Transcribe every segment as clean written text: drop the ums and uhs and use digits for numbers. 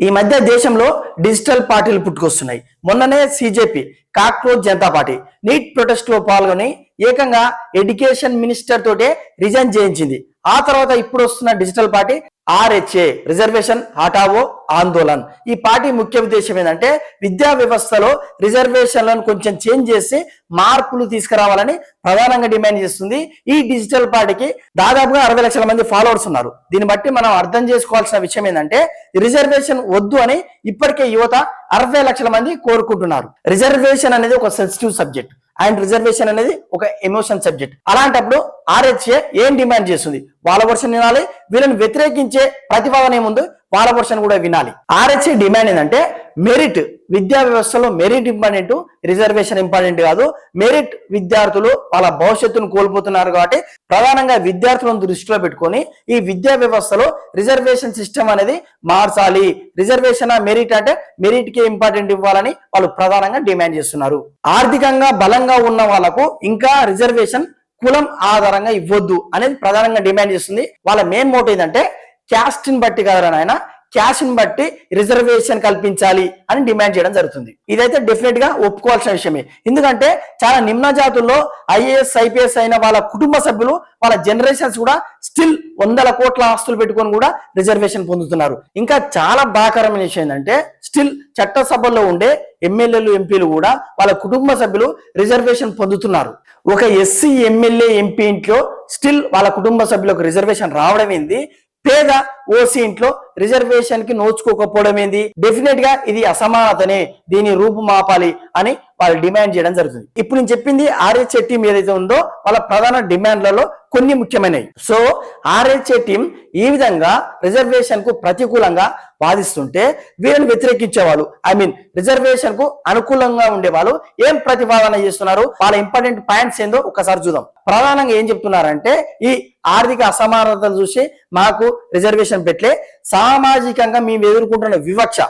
ఈ మధ్య దేశంలో డిజిటల్ పార్టీలు పుట్టుకొస్తున్నాయి. మొన్ననే CJP cockroach Janata party NEET protest లో పాల్గొని ఏకంగా ఎడ్యుకేషన్ మినిస్టర్ తోటే రిజైన్ చేయించింది. ఆ తర్వాత ఇప్పుడు వస్తున్న డిజిటల్ పార్టీ ఆర్హెచ్ఏ రిజర్వేషన్ హటావో ఆందోళన్. ఈ పార్టీ ముఖ్య ఉద్దేశం ఏంటంటే విద్యా వ్యవస్థలో రిజర్వేషన్లను కొంచెం చేంజ్ చేసి మార్పులు తీసుకురావాలని ప్రధానంగా డిమాండ్ చేస్తుంది. ఈ డిజిటల్ పార్టీకి దాదాపుగా 60 లక్షల మంది ఫాలోవర్స్ ఉన్నారు. దీన్ని బట్టి మనం అర్థం చేసుకోవాల్సిన విషయం ఏంటంటే రిజర్వేషన్ వద్దు అని ఇప్పటికే యువత 60 లక్షల మంది కోరుకుంటున్నారు. రిజర్వేషన్ అనేది ఒక సెన్సిటివ్ సబ్జెక్ట్ అండ్ రిజర్వేషన్ అనేది ఒక ఎమోషన్ సబ్జెక్ట్. అలాంటప్పుడు ఆర్హెచ్ఏ ఏం డిమాండ్ చేస్తుంది? వాళ్ళ వర్షన్ వినాలి, వీళ్ళని వ్యతిరేకించే ప్రతిపాదన ఏముంది వాళ్ళ వర్షన్ కూడా వినాలి. ఆర్హెచ్ఏ డిమాండ్ ఏంటంటే మెరిట్, విద్యా వ్యవస్థలో మెరిట్ ఇంపార్టెంట్, రిజర్వేషన్ ఇంపార్టెంట్ కాదు. మెరిట్ విద్యార్థులు వాళ్ళ భవిష్యత్తును కోల్పోతున్నారు కాబట్టి ప్రధానంగా విద్యార్థులను దృష్టిలో పెట్టుకొని ఈ విద్యా వ్యవస్థలో రిజర్వేషన్ సిస్టమ్ అనేది మార్చాలి. రిజర్వేషన్ మెరిట్ అంటే మెరిట్ కి ఇంపార్టెంట్ ఇవ్వాలని వాళ్ళు ప్రధానంగా డిమాండ్ చేస్తున్నారు. ఆర్థికంగా బలంగా ఉన్న వాళ్ళకు ఇంకా రిజర్వేషన్ కులం ఆధారంగా ఇవ్వద్దు అనేది ప్రధానంగా డిమాండ్ చేస్తుంది. వాళ్ళ మెయిన్ మోటివ్ ఏంటంటే క్యాస్ట్ ని బట్టి కాదని ఆయన క్యాష్ ని బట్టి రిజర్వేషన్ కల్పించాలి అని డిమాండ్ చేయడం జరుగుతుంది. ఇదైతే డెఫినెట్ గా ఒప్పుకోవాల్సిన విషయమే. ఎందుకంటే చాలా నిమ్న జాతుల్లో ఐఏఎస్ ఐపీఎస్ అయిన వాళ్ళ కుటుంబ సభ్యులు వాళ్ళ జనరేషన్స్ కూడా స్టిల్ 100 కోట్ల ఆస్తులు పెట్టుకొని కూడా రిజర్వేషన్ పొందుతున్నారు. ఇంకా చాలా బాధాకరమైన విషయం ఏంటంటే స్టిల్ చట్టసభల్లో ఉండే ఎమ్మెల్యేలు ఎంపీలు కూడా వాళ్ళ కుటుంబ సభ్యులు రిజర్వేషన్ పొందుతున్నారు. ఒక ఎస్సీ ఎమ్మెల్యే ఎంపీ ఇంట్లో స్టిల్ వాళ్ళ కుటుంబ సభ్యులకు రిజర్వేషన్ రావడం ఏంది? పేద ఓసీ ఇంట్లో రిజర్వేషన్ కి నోచుకోకపోవడం ఏంది? డెఫినెట్ గా ఇది అసమానతనే, దీని రూపుమాపాలి అని వాళ్ళు డిమాండ్ చేయడం జరుగుతుంది. ఇప్పుడు నేను చెప్పింది ఆర్హెచ్ఏ టీం ఏదైతే ఉందో వాళ్ళ ప్రధాన డిమాండ్లలో కొన్ని ముఖ్యమైనవి. సో ఆర్హెచ్ఏ టీం ఈ విధంగా రిజర్వేషన్ కు ప్రతికూలంగా వాదిస్తుంటే వీళ్ళని వ్యతిరేకించేవాళ్ళు, రిజర్వేషన్ కు అనుకూలంగా ఉండేవాళ్ళు ఏం ప్రతిపాదన చేస్తున్నారు, వాళ్ళ ఇంపార్టెంట్ పాయింట్స్ ఏందో ఒకసారి చూద్దాం. ప్రధానంగా ఏం చెప్తున్నారంటే ఈ ఆర్థిక అసమానతలు చూసి మాకు రిజర్వేషన్ పెట్టలే, సామాజికంగా మేము ఎదుర్కొంటున్న వివక్ష,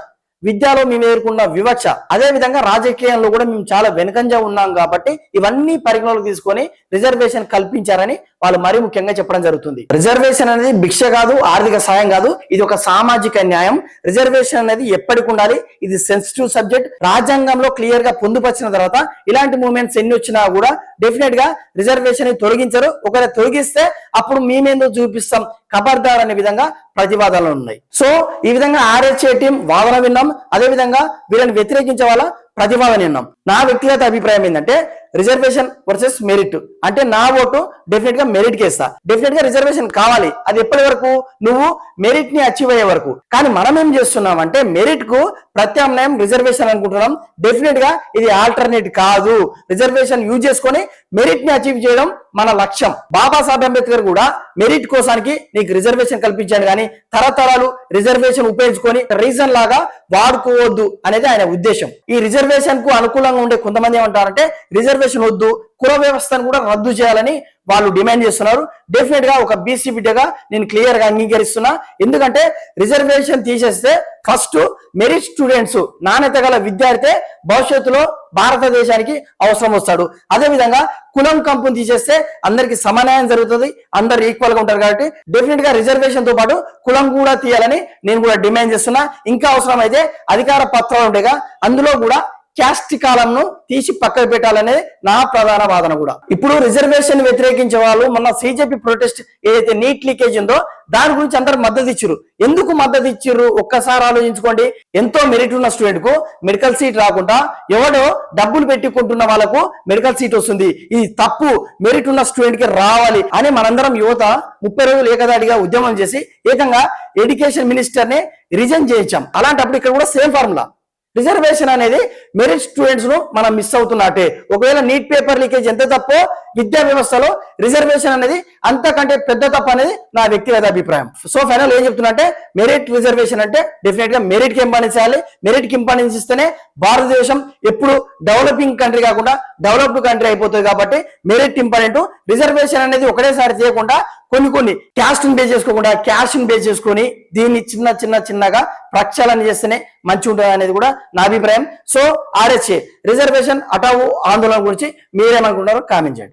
విద్యలో మేము ఎదుర్కొన్న వివక్ష, అదే విధంగా రాజకీయంలో కూడా మేము చాలా వెనుకంజ ఉన్నాం కాబట్టి ఇవన్నీ పరిగణలోకి తీసుకొని రిజర్వేషన్ కల్పించారని వాళ్ళు మరీ ముఖ్యంగా చెప్పడం జరుగుతుంది. రిజర్వేషన్ అనేది భిక్ష కాదు, ఆర్థిక సాయం కాదు, ఇది ఒక సామాజిక న్యాయం. రిజర్వేషన్ అనేది ఎప్పటికి ఉండాలి, ఇది సెన్సిటివ్ సబ్జెక్ట్. రాజ్యాంగంలో క్లియర్ గా పొందుపరిచిన తర్వాత ఇలాంటి మూవ్మెంట్స్ ఎన్ని వచ్చినా కూడా డెఫినెట్ గా రిజర్వేషన్ తొలగించరు. ఒకవేళ తొలగిస్తే అప్పుడు మేమేందో చూపిస్తాం, ఖబర్దార్ అనే విధంగా ప్రతివాదనలు ఉన్నాయి. సో ఈ విధంగా ఆర్హెచ్ఏ టీం వాదన విన్నాం, అదే విధంగా వీళ్ళని వ్యతిరేకించే వాళ్ళ ప్రతిపాదన విన్నాం. నా వ్యక్తిగత అభిప్రాయం ఏంటంటే రిజర్వేషన్ వర్సెస్ మెరిట్ అంటే నా ఓటు డెఫినెట్ గా మెరిట్ కి ఇస్తా. డెఫినెట్ గా రిజర్వేషన్ కావాలి, అది ఎప్పటి వరకు? నువ్వు మెరిట్ ని అచీవ్ అయ్యే వరకు. కానీ మనం ఏం చేస్తున్నాం అంటే మెరిట్ కు ప్రత్యామ్నాయం రిజర్వేషన్ అనుకుంటున్నాం. డెఫినెట్ గా ఇది ఆల్టర్నేట్ కాదు. రిజర్వేషన్ యూజ్ చేసుకొని మెరిట్ ని అచీవ్ చేయడం మన లక్ష్యం. బాబాసాహెబ్ అంబేద్కర్ కూడా మెరిట్ కోసానికి నీకు రిజర్వేషన్ కల్పించాడు, కానీ తరతరాలు రిజర్వేషన్ ఉపయోగించుకొని రీజన్ లాగా వాడుకోవద్దు అనేది ఆయన ఉద్దేశం. ఈ రిజర్వేషన్ కు అనుకూలంగా ఉండే కొంతమంది ఏమంటారంటే రిజర్వేషన్ వద్దు, కుల వ్యవస్థను కూడా రద్దు చేయాలని వాళ్ళు డిమాండ్ చేస్తున్నారు. డెఫినెట్ గా ఒక బీసీ బిడ్డగా నేను క్లియర్ గా అంగీకరిస్తున్నా. ఎందుకంటే రిజర్వేషన్ తీసేస్తే ఫస్ట్ మెరిట్ స్టూడెంట్స్, నాణ్యత గల విద్యార్థి భవిష్యత్తులో భారతదేశానికి అవసరం వస్తాడు. అదే విధంగా కులం కంపును తీసేస్తే అందరికి సమన్యాయం జరుగుతుంది, అందరు ఈక్వల్ గా ఉంటారు. కాబట్టి డెఫినెట్ గా రిజర్వేషన్ తో పాటు కులం కూడా తీయాలని నేను కూడా డిమాండ్ చేస్తున్నా. ఇంకా అవసరం అయితే అధికార పత్రాలు ఉండేగా అందులో కూడా క్యాస్ట్ కాలంను తీసి పక్కకు పెట్టాలనేది నా ప్రధాన వాదన కూడా. ఇప్పుడు రిజర్వేషన్ వ్యతిరేకించే వాళ్ళు మొన్న సిజేపీ ప్రొటెస్ట్ ఏదైతే నీట్ లీకేజ్ ఉందో దాని గురించి అందరు మద్దతు ఇచ్చిర్రు. ఎందుకు మద్దతు ఇచ్చిర్రు ఒక్కసారి ఆలోచించుకోండి. ఎంతో మెరిట్ ఉన్న స్టూడెంట్ కు మెడికల్ సీట్ రాకుండా ఎవడో డబ్బులు పెట్టుకుంటున్న వాళ్ళకు మెడికల్ సీట్ వస్తుంది. ఇది తప్పు, మెరిట్ ఉన్న స్టూడెంట్ కి రావాలి అని మనందరం యువత 30 రోజులు ఏకదాటిగా ఉద్యమం చేసి ఏకంగా ఎడ్యుకేషన్ మినిస్టర్ ని రిజైన్ చేయించాం. అలాంటప్పుడు ఇక్కడ కూడా సేమ్ ఫార్ములా, రిజర్వేషన్ అనేది మెరిట్ స్టూడెంట్స్ ను మనం మిస్ అవుతున్నట్టే. ఒకవేళ నీట్ పేపర్ లీకేజ్ ఎంత తప్పో విద్యా వ్యవస్థలో రిజర్వేషన్ అనేది అంతకంటే పెద్ద తప్పు అనేది నా వ్యక్తిగత అభిప్రాయం. సో ఫైనల్ ఏం చెప్తున్నా అంటే మెరిట్ రిజర్వేషన్ అంటే డెఫినెట్ గా మెరిట్ కి ఇంపార్టెన్స్ ఇవ్వాలి. మెరిట్ కి ఇంపార్టెన్స్ ఇస్తేనే భారతదేశం ఎప్పుడు డెవలపింగ్ కంట్రీ కాకుండా డెవలప్డ్ కంట్రీ అయిపోతుంది. కాబట్టి మెరిట్ ఇంపార్టెంట్. రిజర్వేషన్ అనేది ఒకటేసారి చేయకుండా కొన్ని క్యాస్ట్ ని బేస్ చేసుకోకుండా క్యాష్ ని బేస్ చేసుకొని దీన్ని చిన్నగా ప్రక్షాళన చేస్తేనే మంచి ఉంటుంది అనేది కూడా నా అభిప్రాయం. సో ఆర్హెచ్ఏ రిజర్వేషన్ హటావో ఆందోళన గురించి మీరేమనుకుంటారో కామెంట్ చేయండి.